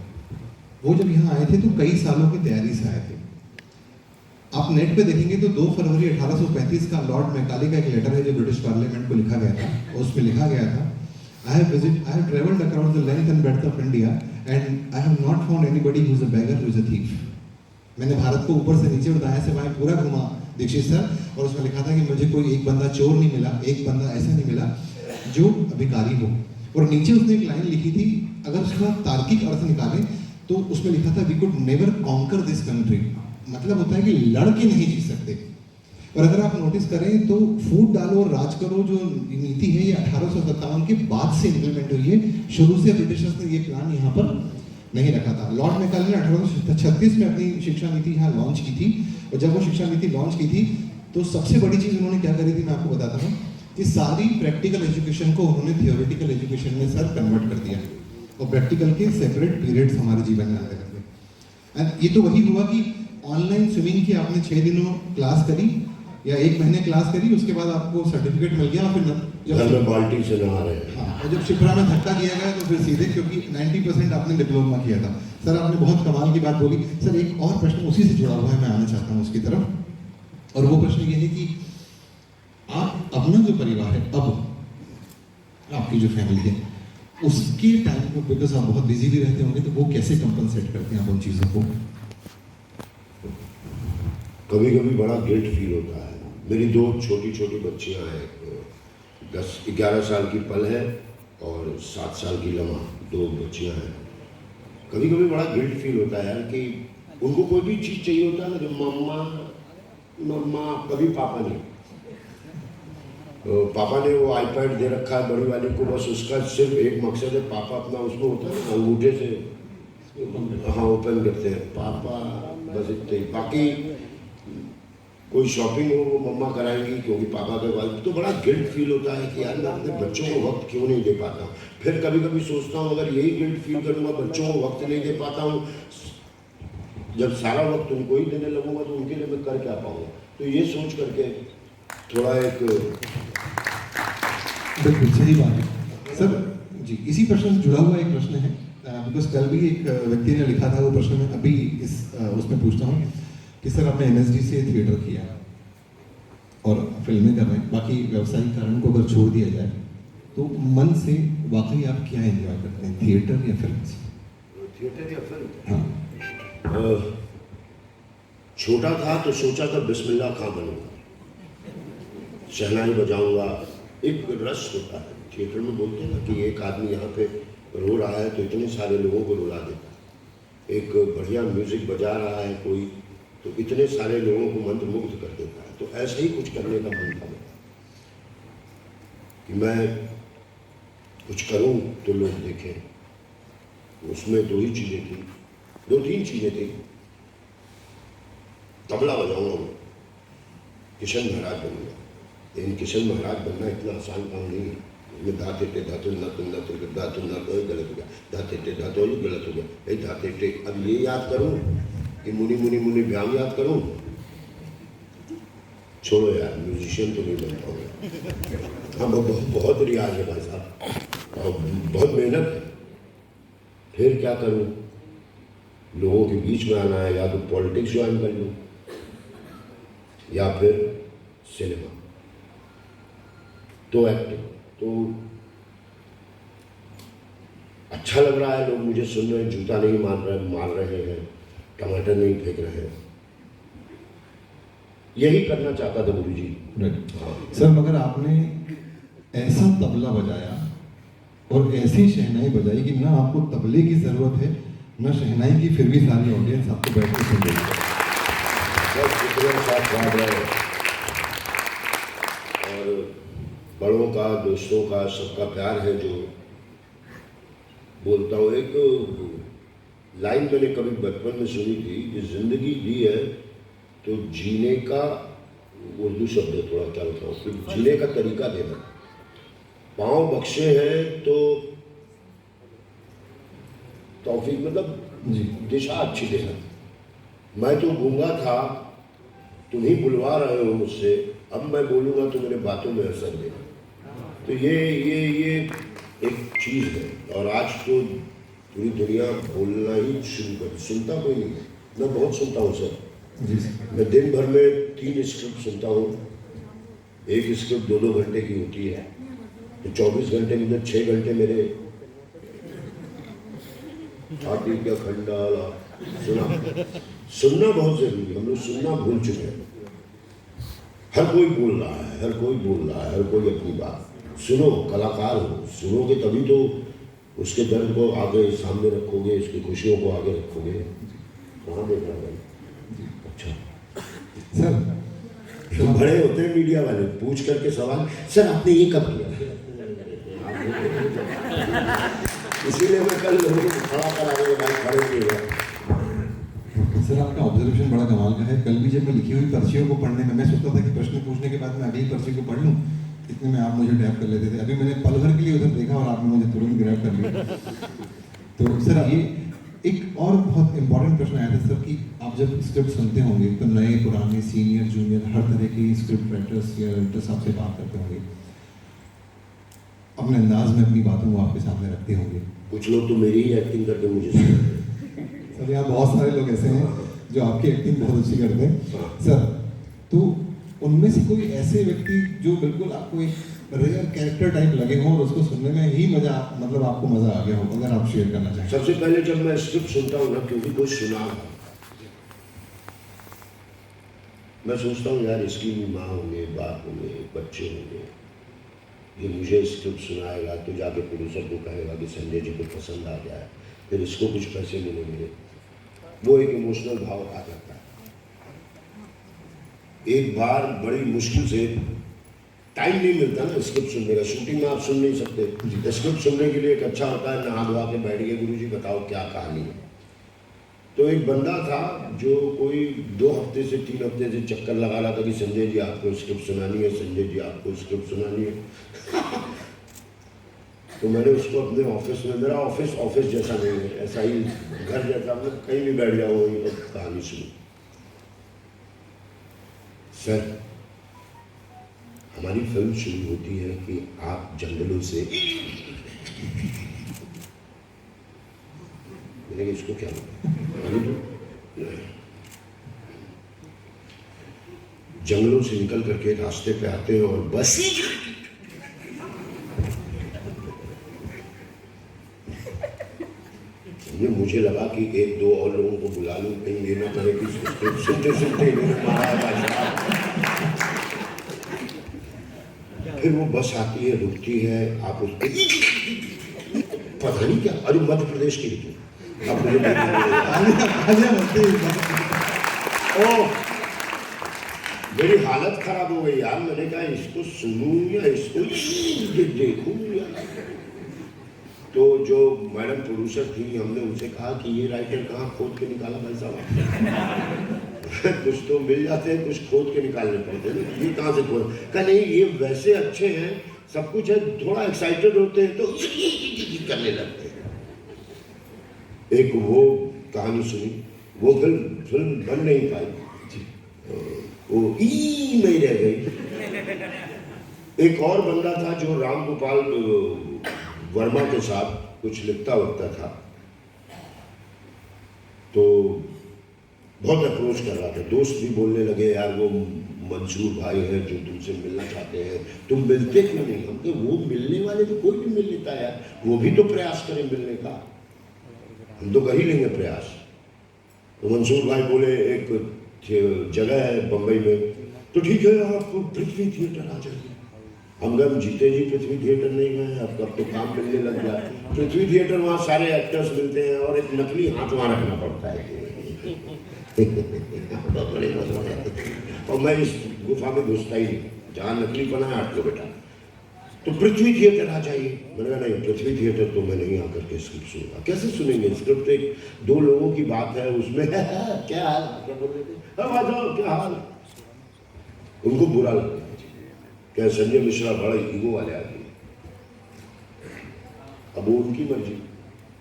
वो जब यहाँ आए थे तो कई सालों की तैयारी से आए थे। आप नेट पे देखेंगे तो 2 फरवरी 1835 का लॉर्ड मैकाले का एक लेटर है जो ब्रिटिश पार्लियामेंट को लिखा गया था। उसमें लिखा गया था, I have traveled across the length and breadth of India and I have not found anybody who is a beggar, who is a thief. मैंने भारत को ऊपर से नीचे और दाएं से बाएं पूरा घुमा दीक्षित सर, और उसमें लिखा था कि मुझे कोई एक बंदा चोर नहीं मिला, एक बंदा ऐसा नहीं मिला जो भिखारी हो। और नीचे उसने एक लाइन लिखी थी, अगर उसका तार्किक अर्थ निकालें तो उसमें लिखा था, we could never conquer this country. मतलब होता है कि लड़ के नहीं जी सकते। और अगर आप नोटिस करें तो फूट डालो और राज करो जो नीति है ये 1857 के बाद से इम्प्लीमेंट हुई है। शुरू से ब्रिटिशर्स ने ये प्लान यहाँ पर नहीं रखा था। लॉर्ड मैकाले ने 1836 में अपनी शिक्षा नीति यहाँ लॉन्च की थी, और जब वो शिक्षा नीति लॉन्च की थी तो सबसे बड़ी चीज़ उन्होंने क्या करी थी, मैं आपको बताता हूँ कि सारी प्रैक्टिकल एजुकेशन को उन्होंने थियोरेटिकल एजुकेशन में सर कन्वर्ट कर दिया, और प्रैक्टिकल के सेपरेट पीरियड्स हमारे जीवन में आते रहते। एंड ये तो वही हुआ कि ऑनलाइन स्विमिंग की आपने 6 दिनों क्लास करी या 1 महीने क्लास करी, उसके बाद आपको सर्टिफिकेट मिल गया। और फिर जब बाल्टी से नहा रहे हैं, हाँ, और जब शिप्रा में धक्का दिया गया तो फिर सीधे, क्योंकि 90% आपने डिप्लोमा किया था। सर आपने बहुत कमाल की बात बोली। सर एक और प्रश्न उसी से जुड़ा हुआ है, मैं आना चाहता हूँ उसकी तरफ, और वो प्रश्न ये है कि आप अपना जो परिवार है, अब आपकी जो फैमिली है, उसके टाइम को, बिकॉज आप बहुत बिजी भी रहते होंगे, तो वो कैसे कंपनसेट करते हैं आप उन चीज़ों को? कभी कभी बड़ा गिल्ट फील होता है। मेरी 2 छोटी छोटी बच्चियां हैं, 10-11 साल की पल है और 7 साल की लम्हा, 2 बच्चियां हैं। कभी कभी बड़ा गिल्ट फील होता है यार कि उनको कोई भी चीज़ चाहिए होता है ना, जो मम्मा मम्मा, कभी पापा नहीं। तो पापा ने वो आईपैड दे रखा है बड़ी वाली को, बस उसका सिर्फ एक मकसद है, पापा अपना उसमें होता है ना अंगूठे से हाँ ओपन करते हैं पापा, बस इतने ही। बाकी कोई शॉपिंग हो वो मम्मा कराएंगी क्योंकि पापा के बाद। तो बड़ा गिल्ट फील होता है कि यार मैं अपने बच्चों को वक्त क्यों नहीं दे पाता हूँ। फिर कभी कभी सोचता हूँ अगर यही गिल्ट फील करूँगा, बच्चों को वक्त नहीं दे पाता हूँ, जब सारा वक्त उनको ही देने लगूंगा तो उनके लिए मैं कर क्या पाऊँगा। तो ये सोच करके थोड़ा एक बिल्कुल सही बात है सर जी। इसी प्रश्न से जुड़ा हुआ एक प्रश्न है, बिकॉज कल भी एक व्यक्ति ने लिखा था वो प्रश्न, मैं अभी उसमें पूछता हूँ कि सर आपने एनएसडी से थिएटर किया और फिल्में कर रहे हैं, बाकी व्यवसायिक कारण को अगर छोड़ दिया जाए तो मन से वाकई आप क्या एंजॉय करते हैं, थिएटर या फिल्म? थिएटर या फिल्म? हाँ। छोटा था तो सोचा था बिस्मिल्लाह खां बनूंगा, शहनाई बजाऊंगा। एक रस होता है थिएटर में, बोलते हैं ना कि एक आदमी यहाँ पे रो रहा है तो इतने सारे लोगों को रुला देता है। एक बढ़िया म्यूजिक बजा रहा है कोई तो इतने सारे लोगों को मंत्रमुग्ध कर देता है। तो ऐसा ही कुछ करने का मन था मेरा कि मैं कुछ करूं तो लोग देखें। उसमें दो ही चीज़ें थी, दो तीन चीज़ें थी। तबला बजाऊंगा मैं, किशन महाराज बनूंगा। लेकिन किशन महाराज बनना इतना आसान काम नहीं है। इसमें धाते टे धातु न तुम न तुम धातु न गलत हो गया, धाते टे धातु गलत हो गया, भाई धाते टे। अब ये याद करूं कि मुनि मुनि मुनि व्याम याद करूं? छोड़ो यार, म्यूजिशियन तो नहीं बन पाऊंगा। हाँ, बहुत रियाज है भाई साहब और बहुत मेहनत है। फिर क्या करूं? लोगों के बीच में आना है, या तो पॉलिटिक्स ज्वाइन कर लूं या फिर सिनेमा, तो एक्टिंग। तो अच्छा लग रहा है, लोग मुझे सुन रहे हैं, जूता नहीं मार रहे हैं, टमाटर नहीं फेंक रहे हैं। यही करना चाहता था गुरु जी। हाँ। सर मगर आपने ऐसा तबला बजाया और ऐसी शहनाई बजाई कि ना आपको तबले की जरूरत है ना शहनाई की, फिर भी सारी ऑडियंस आपको बैठ के सुन रही है। और बड़ों का, दोस्तों का, सबका प्यार है जो बोलता हूँ। एक लाइन मैंने कभी बचपन में सुनी थी कि जिंदगी दी है तो जीने का, उर्दू शब्द है थोड़ा, क्या बताऊँ, फिर जीने का तरीका देना। पाँव बख्शे हैं तो तौफीक मतलब दिशा अच्छी देना। मैं तो गूंगा था, तुम ही बुलवा रहे हो मुझसे, अब मैं बोलूँगा तो मेरे बातों में असर देना। तो ये एक चीज़ है। और आज तो पूरी दुनिया बोलना ही शुरू कर, सुनता कोई नहीं। मैं बहुत सुनता हूँ सर, मैं दिन भर में 3 स्क्रिप्ट सुनता हूँ। एक स्क्रिप्ट 2-2 घंटे की होती है, तो 24 घंटे में 6 घंटे मेरे छाती का खंडाला सुनना बहुत जरूरी है। हम लोग सुनना भूल चुके हैं। हर कोई बोल रहा है, हर कोई बोल रहा है, हर कोई अपनी बात। सुनो, कलाकार हो, सुनोगे तभी तो उसके दर्द को आगे सामने रखोगे, उसकी खुशियों को आगे रखोगे। कहाँ देख रहा भाई? अच्छा सर तो बड़े होते हैं मीडिया वाले, पूछ करके सवाल, सर आपने ये कब किया? इसीलिए मैं कल लोगों को खड़ा करा के भाई खड़े किए गए। सर आपका ऑब्जर्वेशन बड़ा कमाल का है। कल भी जब मैं लिखी हुई पर्चियों को पढ़ने में, मैं सोचता था कि प्रश्न पूछने के बाद मैं अगली पर्ची को पढ़ लूँ, इतने में आप मुझे टैप कर लेते थे। अभी मैंने पल भर के लिए उधर देखा और आपने मुझे तुरंत ग्रैब कर लिया। तो सर ये एक और बहुत इंपॉर्टेंट प्रश्न आया था सर कि आप जब स्क्रिप्ट सुनते होंगे तो नए, पुराने, सीनियर, जूनियर, हर तरह के स्क्रिप्ट राइटर्स या राइटर्स आपसे बात करते होंगे, अपने अंदाज में अपनी बातों को आपके सामने रखते होंगे। कुछ लोग तो मेरी ही एक्टिंग करके मुझे सर यहाँ बहुत सारे लोग ऐसे हैं जो आपकी एक्टिंग बहुत अच्छी करते हैं सर। तो उनमें से कोई ऐसे व्यक्ति जो बिल्कुल आपको एक रेयर कैरेक्टर टाइप लगे हो और उसको सुनने में ही मजा, मतलब आपको मजा आ गया हो, अगर आप शेयर करना चाहें? सबसे पहले जब मैं स्क्रिप्ट सुनता हूँ ना, क्योंकि कुछ सुना, मैं सोचता हूँ यार इसकी भी माँ होंगे, बाप होंगे, बच्चे होंगे, ये मुझे स्क्रिप्ट सुनाएगा तो जाके प्रोड्यूसर को कहेगा कि संजय जी को पसंद आ गया है, फिर इसको कुछ पैसे मिलेंगे। वो एक इमोशनल भाव आ जाता है। एक बार बड़ी मुश्किल से, टाइम नहीं मिलता ना स्क्रिप्ट सुनने का, शूटिंग में आप सुन नहीं सकते। स्क्रिप्ट सुनने के लिए एक अच्छा होता है, नहा धोआ के बैठ गए, गुरु जी बताओ क्या कहानी है। तो एक बंदा था जो कोई 2 हफ्ते से 3 हफ्ते से चक्कर लगा रहा था कि संजय जी आपको स्क्रिप्ट सुनानी है, संजय जी आपको स्क्रिप्ट सुनानी है। तो मैंने उसको अपने ऑफिस में, मेरा ऑफिस जैसा नहीं है, ऐसा ही घर जैसा, मैं कहीं भी बैठ जाऊँ वहीं पर कहानी सुनी। सर हमारी फिल्म शुरू होती है कि आप जंगलों से, मैंने इसको क्या जंगलों से निकल करके रास्ते पे आते हैं और बस ये मुझे लगा कि एक दो और लोगों को बुला लूं, कहीं ये ना कहे कि सुनते सुनते इन्होंने मारा है। फिर वो बस आती है, रुकती है, आप उसके पता नहीं क्या, अरे मध्य प्रदेश की थी आप मुझे मेरी हालत खराब हो गई यार। मैंने कहा इसको सुनूं या इसको देखूं या। तो जो मैडम प्रोड्यूसर थी, हमने उनसे कहा कि ये राइटर कहाँ खोद के निकाला भाई साहब। कुछ तो मिल जाते हैं, कुछ खोद के निकालने पड़ते हैं, ये कहाँ से खोद। कहा नहीं ये वैसे अच्छे हैं, सब कुछ है, थोड़ा एक्साइटेड होते हैं तो करने लगते हैं। एक वो कहानी सुनी, वो फिल्म बन नहीं पाई, वो ई में रह गई। एक और बंदा था जो राम गोपाल वर्मा के साथ कुछ लिखता वखता था, तो बहुत अप्रोच कर रहा था। दोस्त भी बोलने लगे यार वो मंसूर भाई है जो तुमसे मिलना चाहते हैं, तुम मिलते क्यों नहीं। हम तो वो मिलने वाले तो कोई भी मिल लेता है, वो भी तो प्रयास करें मिलने का, हम तो कर ही लेंगे प्रयास। तो मंसूर भाई बोले एक जगह है बम्बई में, तो ठीक है आप पृथ्वी थिएटर आ जाइए। हम गए, जीते जी पृथ्वी थिएटर नहीं गए, अब तो काम मिलने लग गया। पृथ्वी थिएटर वहाँ सारे एक्टर्स मिलते हैं और एक नकली हाथ वहाँ रखना पड़ता है। और मैं इस गुफा में घुसता ही नहीं, जहाँ नकली बना है हट लो बेटा। तो पृथ्वी थिएटर आ जाइए। मैंने कहा नहीं पृथ्वी थिएटर तो मैं नहीं आकर के स्क्रिप्ट सुनूंगा। कैसे सुनेंगे स्क्रिप्ट, एक दो लोगों की बात है, उसमें क्या हाल, क्या बोल रहे थे, अब आ जाओ क्या हाल। उनको बुरा लगता है क्या, संजय मिश्रा बड़ा ईगो वाले आदमी, अब वो उनकी मर्जी,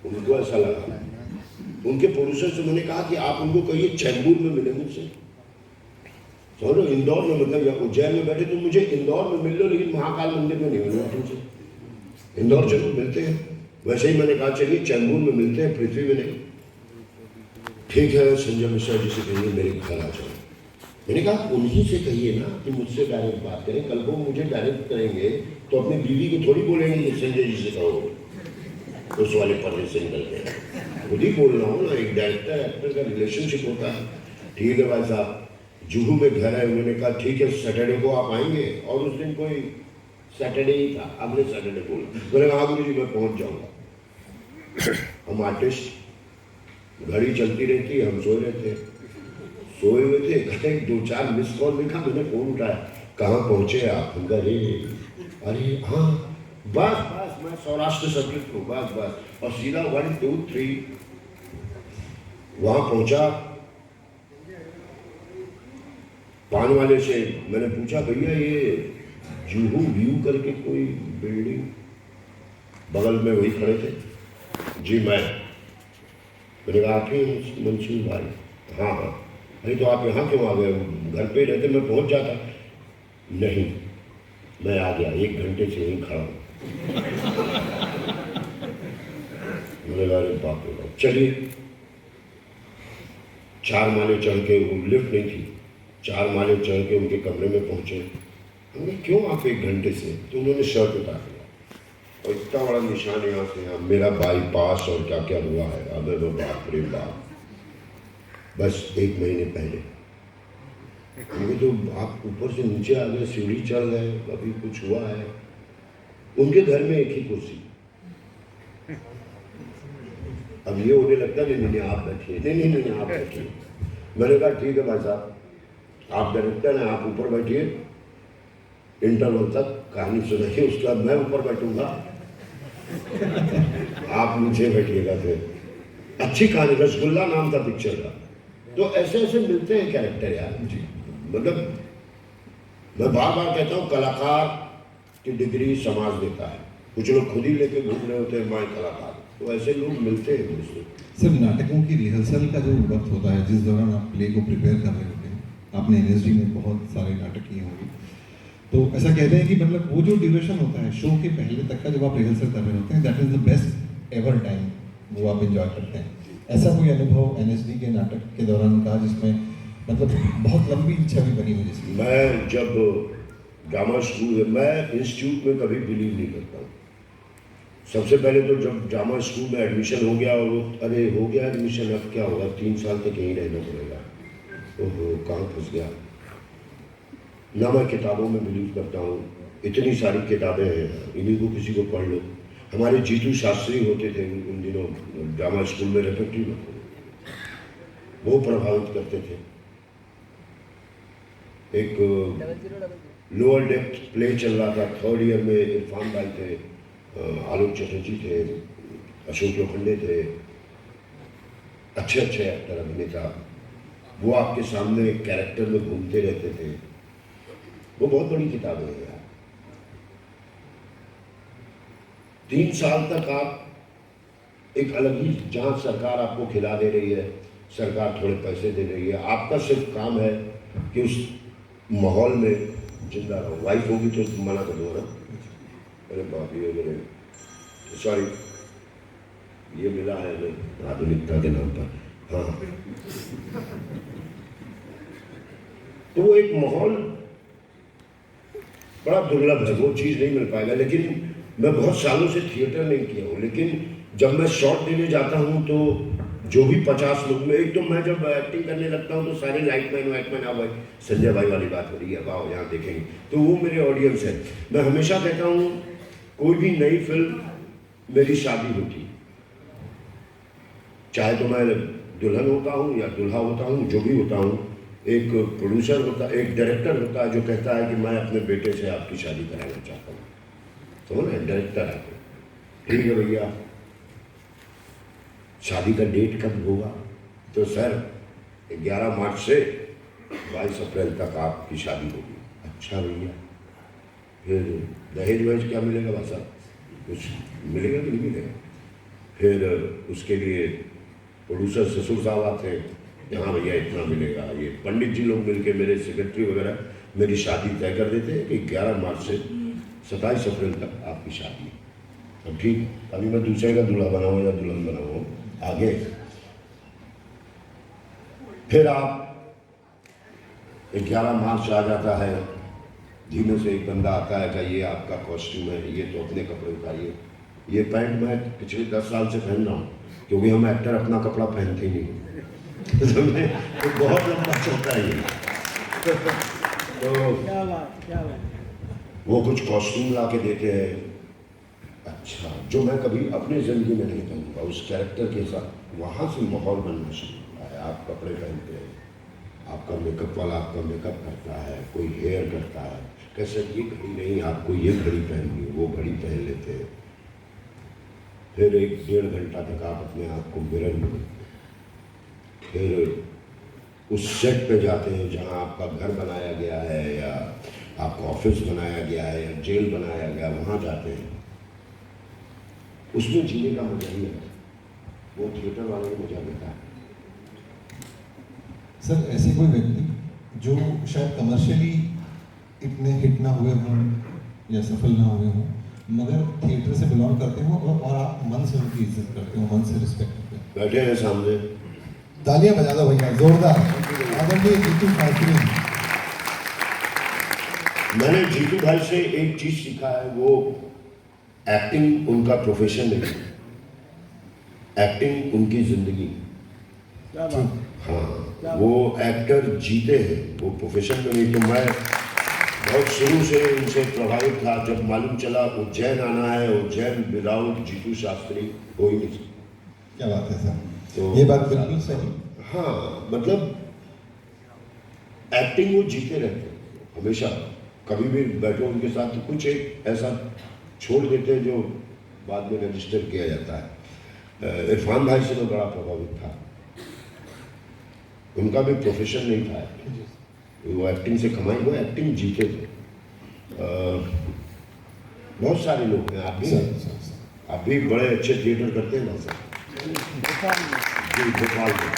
उनको ऐसा लगा। उनके प्रोड्यूसर से मैंने कहा कि आप उनको कहिए चैम्बूर में मिले मुझसे, चलो इंदौर में, मतलब या उज्जैन में बैठे तो मुझे इंदौर में मिल लो, लेकिन महाकाल मंदिर में नहीं मिलूंगा तुमसे। इंदौर जरूर मिलते हैं। वैसे ही मैंने कहा चलिए चैम्बूर में मिलते हैं, पृथ्वी में नहीं। ठीक है संजय मिश्रा जी से कहिए मेरे घर आ जाओ। मैंने कहा उन्हीं से कहिए ना कि मुझसे डायरेक्ट बात करें, कल को मुझे डायरेक्ट करेंगे तो अपनी बीवी को थोड़ी बोलेंगे कि संजय जी से कहो उस वाले पर्दे से निकल के। खुद ही बोल रहा हूँ ना, एक डायरेक्टर एक्टर का रिलेशनशिप होता है। ठीक है भाई साहब, जुहू में घर है। उन्होंने कहा ठीक है सैटरडे को आप आएंगे, और उस दिन कोई सैटरडे ही था, अगले सैटरडे बोला। मैंने कहा गुरु जी मैं पहुँच जाऊँगा। हम आर्टिस्ट, घड़ी चलती रहती, हम सो रहे थे, सोए हुए थे, कहते दो चार मिस कॉल देखा, मैंने फोन उठाया, कहाँ पहुँचे आप। हम कहे अरे हाँ बस बस मैं सौराष्ट्र सर्किट को बस, और सीधा 1 2 3 वहाँ पहुँचा। पान वाले से मैंने पूछा भैया ये जुहू व्यू करके कोई बिल्डिंग, बगल में वही खड़े थे। जी मैंने कहा आप ही मंसूर भाई। हाँ हाँ। नहीं तो आप यहाँ क्यों आ गए, घर पे रहते मैं पहुँच जाता। नहीं मैं आ गया, 1 घंटे से यहीं खड़ा हूँ। मैंने कहा अरे बाप रे बाप। चलिए 4 माले चढ़ के, वो लिफ्ट नहीं थी, 4 माले चढ़ के उनके कमरे में पहुँचे। हमने क्यों आप 1 घंटे से, तो उन्होंने शर्ट उतार दिया और इतना बड़ा निशान यहाँ से यहाँ, मेरा बाईपास और क्या क्या हुआ है। अबे वो बाप रे बाप, बस 1 महीने पहले। उनके तो आप ऊपर से नीचे आ गए, सीढ़ी चढ़ गए, अभी कुछ हुआ है। उनके घर में एक ही कुर्सी। अब ये होने लगता है नहीं आप बैठिए, नहीं आप बैठिए। मैंने कहा ठीक है भाई साहब, आप डायरेक्टर हैं, आप ऊपर बैठिए, इंटरवल तक कहानी सुनाइए, उसके बाद मैं ऊपर बैठूंगा, आप नीचे बैठिएगा। फिर अच्छी कहानी, रसगुल्ला नाम था पिक्चर का। तो ऐसे ऐसे मिलते हैं कैरेक्टर यार जी। मतलब मैं बार बार कहता हूँ कलाकार की डिग्री समाज देता है। कुछ लोग खुद ही लेके घूम रहे होते हैं मैं कलाकार, तो ऐसे लोग मिलते हैं मुझसे। सर नाटकों की रिहर्सल का जो वक्त होता है, जिस दौरान आप प्ले को प्रिपेयर कर रहे होते हैं, आपने एनएसडी में बहुत सारे नाटक किए होंगे, तो ऐसा कहते हैं कि मतलब वो जो ड्यूरेशन होता है शो के पहले तक का, जब आप रिहर्सल कर रहे होते हैं, that is the best ever time, वो आप एंजॉय करते हैं। ऐसा कोई अनुभव एनएसडी के नाटक के दौरान का जिसमें मतलब बहुत लंबी इच्छा भी बनी हो जिसकी? मैं जब ड्रामा स्कूल, मैं इंस्टीट्यूट में कभी बिलीव नहीं करता हूँ। सबसे पहले तो जब ड्रामा स्कूल में एडमिशन हो गया और वो अरे हो गया एडमिशन, अब क्या होगा, 3 साल तक यहीं रहना पड़ेगा, ओहो कहाँ फंस गया। ना मैं किताबों में बिलीव करता हूँ, इतनी सारी किताबें हैं, इन्हीं को किसी को पढ़ लो। हमारे जीतू शास्त्री होते थे उन दिनों ड्रामा स्कूल में, रेपेक्ट्री में, वो प्रभावित करते थे। एक लोअर डेप्थ प्ले चल रहा था, 3rd ईयर में इरफान भाई थे, आलोक चटर्जी थे, अशोक लोखंडे थे, अच्छे अच्छे एक्टर अभिनेता, वो आपके सामने कैरेक्टर में घूमते रहते थे। वो बहुत बड़ी किताबें हैं यार। 3 साल तक आप एक अलग ही, जहाँ सरकार आपको खिला दे रही है, सरकार थोड़े पैसे दे रही है, आपका सिर्फ काम है कि उस माहौल में जिंदा रहो। वाइफ होगी तो मना कर दो ना, अरे बाप ये मेरे, सॉरी ये मिला है हमें आधुनिकता के नाम पर, हाँ। तो वो एक माहौल बड़ा दुर्लभ है, वो चीज़ नहीं मिल पाएगा। लेकिन मैं बहुत सालों से थिएटर नहीं किया हूँ, लेकिन जब मैं शॉट देने जाता हूँ तो जो भी 50 लोग में, एक तो मैं जब एक्टिंग करने लगता हूँ तो सारे लाइटमैन वाइटमैन, अब संजय भाई वाली बात हो रही है, वाह यहाँ देखेंगे, तो वो मेरे ऑडियंस है। मैं हमेशा कहता हूँ कोई भी नई फिल्म मेरी शादी होती, चाहे तो मैं दुल्हन होता हूँ या दूल्हा होता हूँ, जो भी होता हूँ, एक प्रोड्यूसर होता, एक डायरेक्टर होता है जो कहता है कि मैं अपने बेटे से आपकी शादी कराना चाहता हूँ, तो ना डायरेक्टर है, ठीक है भैया शादी का डेट कब होगा, तो सर 11 मार्च से 22 अप्रैल तक आपकी शादी होगी। अच्छा भैया, फिर दहेज वहेज क्या मिलेगा भाई साहब, कुछ मिलेगा कि नहीं मिलेगा? फिर उसके लिए प्रोड्यूसर ससुर साहब आते हैं, हाँ भैया इतना मिलेगा। ये पंडित जी लोग मिलके, मेरे सेक्रेटरी वगैरह, मेरी शादी तय कर देते हैं कि 11 मार्च से 27 अप्रैल तक आपकी शादी है। अब ठीक, अभी मैं दूसरे का दूल्हा बनाऊँ या दुल्हन बनाऊँ आगे। फिर आप 11 मार्च आ जाता है, धीमे से एक बंदा आता है कि ये आपका कॉस्ट्यूम है, ये तो अपने कपड़े उतारिए। ये पैंट मैं पिछले 10 साल से पहन रहा हूँ, क्योंकि हम एक्टर अपना कपड़ा पहनते ही नहीं तो बहुत लंबा चलता है ये। तो क्या बात। वो कुछ कॉस्ट्यूम ला के देते हैं, अच्छा, जो मैं कभी अपनी ज़िंदगी में नहीं पहनूंगा, उस कैरेक्टर के साथ वहाँ से माहौल बनना शुरू होता है। आप कपड़े पहनते हैं, आपका मेकअप वाला आपका मेकअप करता है, कोई हेयर करता है, कैसे ये घड़ी नहीं, आपको ये घड़ी पहननी, वो घड़ी पहन लेते हैं। फिर 1-1.5 घंटा तक आप अपने आप को मिरर में देखते हैं। फिर उस सेट पे जाते हैं जहाँ आपका घर बनाया गया है या आपका ऑफिस बनाया गया है या जेल बनाया गया, वहाँ जाते हैं। उसमें जीने का मजा ही है, वो थिएटर वाले को मजा देता है। सर ऐसे कोई व्यक्ति जो शायद कमर्शियली इतने हिट ना हुए हों या सफल ना हुए हों, मगर थिएटर से बिलोंग करते हो और आप मन से उनकी इज्जत करते हो, मन से रिस्पेक्ट करते हो? बैठे हैं सामने, तालियां बजा दो भैया जोरदार। आदरणीय जीतू शास्त्री। मैंने जीतू भाई से एक चीज सीखा है, वो एक्टिंग उनका प्रोफेशन नहीं, एक्टिंग उनकी जिंदगी। क्या बात। हाँ, वो एक्टर जीते हैं, वो प्रोफेशन में नहीं। तो मैं बहुत शुरू से उनसे प्रभावित था। जब मालूम चला उज्जैन आना है, उज्जैन विदाउट जीतू शास्त्री हो ही नहीं सकता। क्या बात है सर, तो ये बात बिल्कुल सही। हाँ, मतलब एक्टिंग वो जीते रहते हैं हमेशा। कभी भी बैठो उनके साथ तो कुछ एक ऐसा छोड़ देते हैं जो बाद में रजिस्टर किया जाता है। इरफान भाई से मैं बड़ा प्रभावित था, उनका भी प्रोफेशन नहीं था, वो एक्टिंग से कमाई, वो एक्टिंग जीते थे। बहुत सारे लोग हैं, आप भी बड़े अच्छे थिएटर करते हैं ना सर? जी, भोपाल में।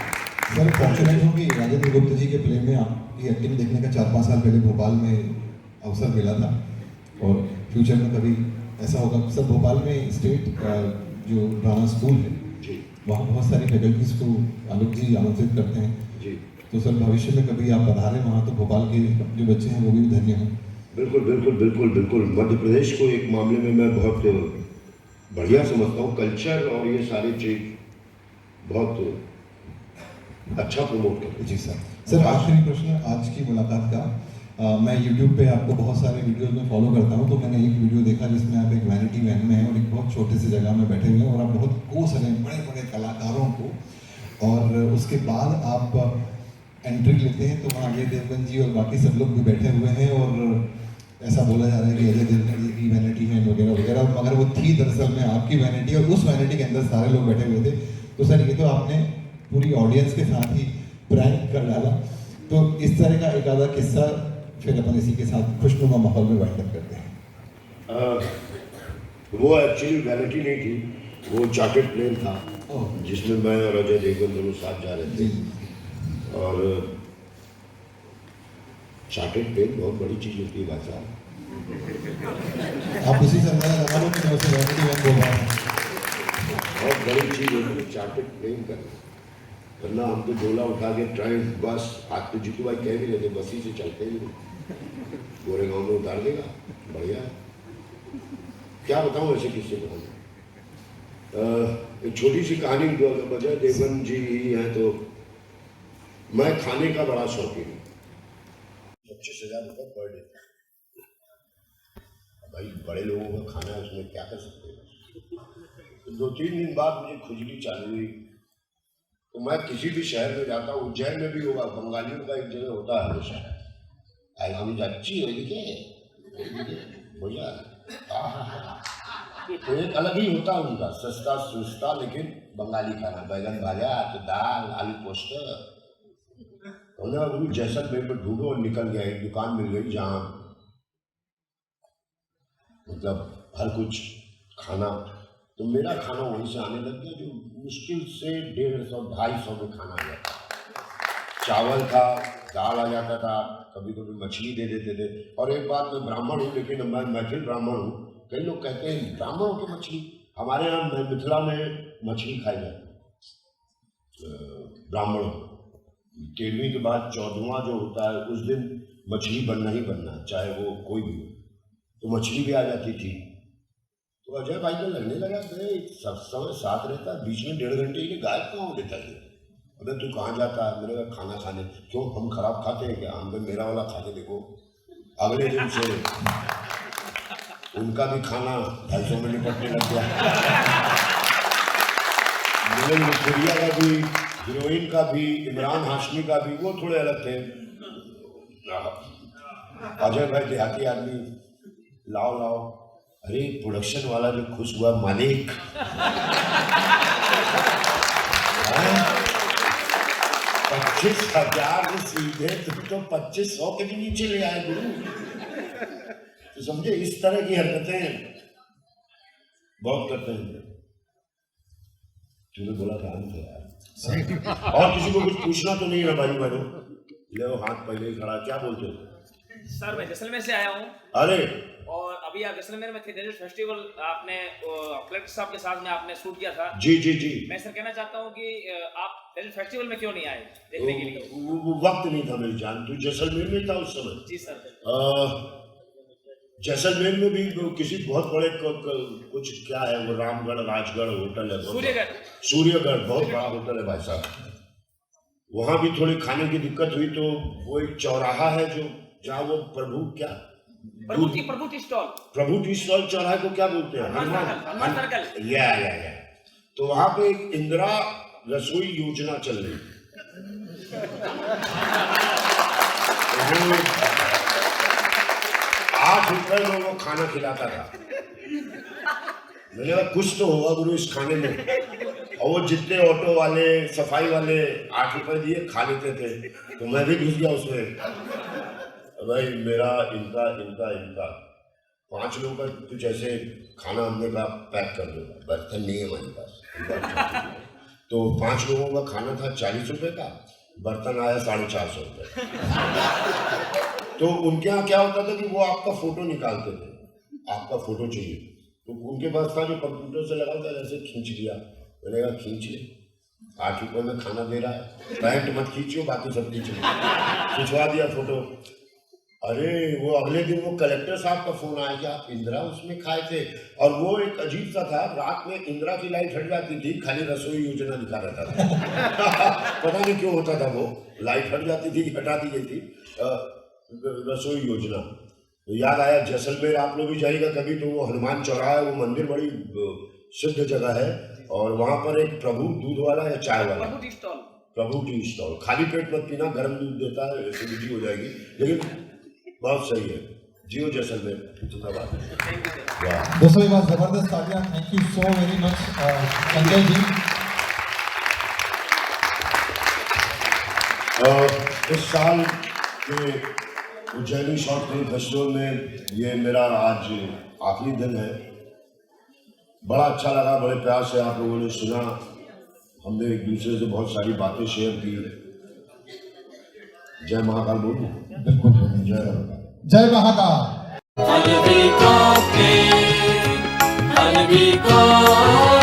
सर फॉर्चुनेट हूँ कि राजेंद्र गुप्ता जी के प्ले में आपकी एक्टिंग देखने का 4-5 साल पहले भोपाल में अवसर मिला था और फ्यूचर में कभी ऐसा होगा। सर भोपाल में स्टेट जो ड्रामा स्कूल है जी वहाँ बहुत सारी फैकल्टीज को आलोक जी आमंत्रित करते हैं। जी तो सर भविष्य में कभी आप पधारें वहाँ तो भोपाल के जो बच्चे हैं वो भी धन्य हों। बिल्कुल बिल्कुल बिल्कुल बिल्कुल। मध्य प्रदेश को एक मामले में मैं बहुत बढ़िया समझता हूँ। कल्चर और ये सारी चीज बहुत अच्छा प्रमोट करते हैं। जी सर। सर आखिरी प्रश्न आज की मुलाकात का। मैं YouTube पे आपको बहुत सारे वीडियोस में फॉलो करता हूँ, तो मैंने एक वीडियो देखा जिसमें आप एक वैनिटी वैन में हैं और एक बहुत छोटे से जगह में बैठे हुए हैं और आप बहुत कोस रहे हैं बड़े बड़े कलाकारों को, और उसके बाद आप एंट्री लेते हैं तो वहाँ अजय देवगन जी और बाकी सब लोग भी बैठे हुए हैं और ऐसा बोला जा रहा है कि अजय देवगन जी की वैनिटी है वगैरह वगैरह, मगर वो थी दरअसल में आपकी वैनिटी और उस वैनिटी के अंदर सारे लोग बैठे हुए थे। तो सर ये तो आपने पूरी ऑडियंस के साथ ही प्रैंक कर डाला। तो इस तरह का एक आधा किस्सा फिर अपन इसी के साथ खुशनुमा माहौल में वाइंड अप करते हैं। वो एक्चुअली वैनिटी नहीं थी, वो चार्टर्ड प्लेन था जिसमें मैं और अजय देवगन दोनों साथ जा रहे थे। और चार्टर्ड प्लेन बहुत बड़ी चीज होती है भाई साहब। आप उसी से अंदाजा लगा लो कि मैं उसे वैनिटी वैन बोल रहा हूँ। बहुत बड़ी चीज होती है चार्टर्ड प्लेन करना, वरना हम तो डोला उठा के ट्रेन बस, आज तो जीतू भाई कह भी रहे थे बस ही से चलते ही नहीं, गोरेगांव में उतार देगा। बढ़िया क्या बताऊं ऐसे किससे बताऊं। एक छोटी सी कहानी अजय देवगन जी ही हैं तो मैं खाने का बड़ा शौकीन हूँ। 25,000 रुपये पर डे। भाई बड़े लोगों का खाना है उसमें क्या कर सकते हैं। तो 2-3 दिन बाद मुझे खुजली चालू हुई तो मैं किसी भी शहर में जाता हूँ, उज्जैन में भी होगा, बंगालियों का एक जगह होता है हमेशा, हम अच्छी हो भैया। तो एक अलग ही होता है उनका, सस्ता सुस्ता लेकिन बंगाली खाना, बैगन भाजा तो दाल आलू पोस्ट। उन्होंने जैसलमेर में ढूंढो और निकल गया, एक दुकान मिल गई जहाँ मतलब हर कुछ खाना। तो मेरा खाना वहीं से आने लग गया, जो मुश्किल से 150-250 में खाना आ जाता। चावल था, दाल आ जाता था, कभी कभी मछली दे देते थे। और एक बात, मैं ब्राह्मण हूँ लेकिन मैं मैथिल ब्राह्मण हूँ। कई लोग कहते हैं ब्राह्मणों की मछली, हमारे यहाँ मिथिला में मछली खाई जाती है ब्राह्मणों। तेरहवीं के बाद 14वां जो होता है उस दिन मछली बनना ही बनना है, चाहे वो कोई भी हो। तो मछली भी आ जाती थी। तो अजय भाई को लगने लगा सब समय साथ रहता, बीच में 1.5 घंटे के लिए गायब कहाँ देता है। अबे तू कहाँ जाता है? मेरे खाना खाने। क्यों हम खराब खाते हैं क्या? हम मेरा वाला खा के देखो। अगले दिन से उनका भी खाना 250 में निपटने लग गया। मिलन लुथुरिया का भी, हीरोइन का भी, इमरान हाशमी का भी, वो थोड़े अलग थे। अजय भाई देहाती आदमी, लाओ लाओ। अरे प्रोडक्शन वाला जो खुश हुआ मालिक, 25,000 में सीधे तुम तो 2500 के भी नीचे ले आए गुरु। तो समझे, इस तरह की हरकतें बहुत करते हैं। तूने बोला था अंत यार। और किसी को कुछ पूछना तो नहीं है भाई बहनों? ले हाथ पहले ही खड़ा, क्या बोलते हो? सर मैं जैसलमेर से आया हूँ। अरे और अभी आप जैसलमेर में थे, डेजर्ट फेस्टिवल आपने कलेक्टर साहब के साथ में आपने शूट किया था। जी जी जी। मैं सर कहना चाहता हूँ कि आप डेजर्ट फेस्टिवल में क्यों नहीं आए देखने के लिए? वो वक्त नहीं था मेरी जान। तू जैसलमेर में था उस समय? जी सर। जैसलमेर में भी किसी बहुत बड़े कुछ क्या है वो, रामगढ़ राजगढ़ होटल है, सूर्यगढ़ बहुत बड़ा होटल है भाई साहब। वहाँ भी थोड़ी खाने की दिक्कत हुई तो वो एक चौराहा है जो जहाँ वो प्रभु टी स्टॉल चौराहे को क्या बोलते हैं? हनुमान सर्कल। या तो वहाँ पे एक इंदिरा रसोई योजना चल रही थी। ₹8 में वो खाना खिलाता था। मैंने कहा कुछ तो होगा गुरु इस खाने में। और वो जितने ऑटो वाले, सफाई वाले ₹8 दिए खा लेते थे, तो मैं भी घुस गया उसमें। भाई मेरा इनका 5 लोगों का कुछ ऐसे खाना हमने कहा पैक कर दो, बर्तन नहीं है हमारे पास। तो 5 लोगों का खाना था ₹40 का, बर्तन आया ₹450। तो उनके यहाँ क्या होता था कि वो आपका फोटो निकालते थे, आपका फोटो चाहिए तो उनके पास था जो कंप्यूटर से लगा था, जैसे खींच लिया, मैंने कहा खींच ले, 8 रुपये में खाना दे रहा है, पैंट मत खींचियो बाकी सब खींच लो, खिंचवा दिया फोटो। अरे वो अगले दिन वो कलेक्टर साहब का फोन आया कि आप इंदिरा उसमें खाए थे, और वो एक अजीब सा था, रात में इंदिरा की लाइट हट जाती थी, खाली रसोई योजना दिखा रहता था पता नहीं क्यों होता था, वो लाइट हट जाती थी, हटा दी गई थी रसोई योजना। तो याद आया जैसलमेर आप लोग भी जाइएगा कभी तो वो हनुमान चौराहा, वो मंदिर बड़ी सिद्ध जगह है, और वहाँ पर एक प्रभु दूध वाला या चाय वाला, प्रभु टी स्टॉल, खाली पेट मत पीना, गर्म दूध देता है, एसिडिटी हो जाएगी, लेकिन बहुत सही है। जियो जैसलमेर, जिंदाबाद। दोस्तों ये बात जबरदस्त तालियां, thank you so very much Sanjay ji. इस साल के उज्जैनी शॉर्ट फिल्म फेस्टिवल में ये मेरा आज आखिरी दिन है। बड़ा अच्छा लगा, बड़े प्यार से आप लोगों ने सुना, हमने एक दूसरे से बहुत सारी बातें शेयर की। जय महाकाल बोलूं? बिल्कुल, जय महाकाल। अलविदा।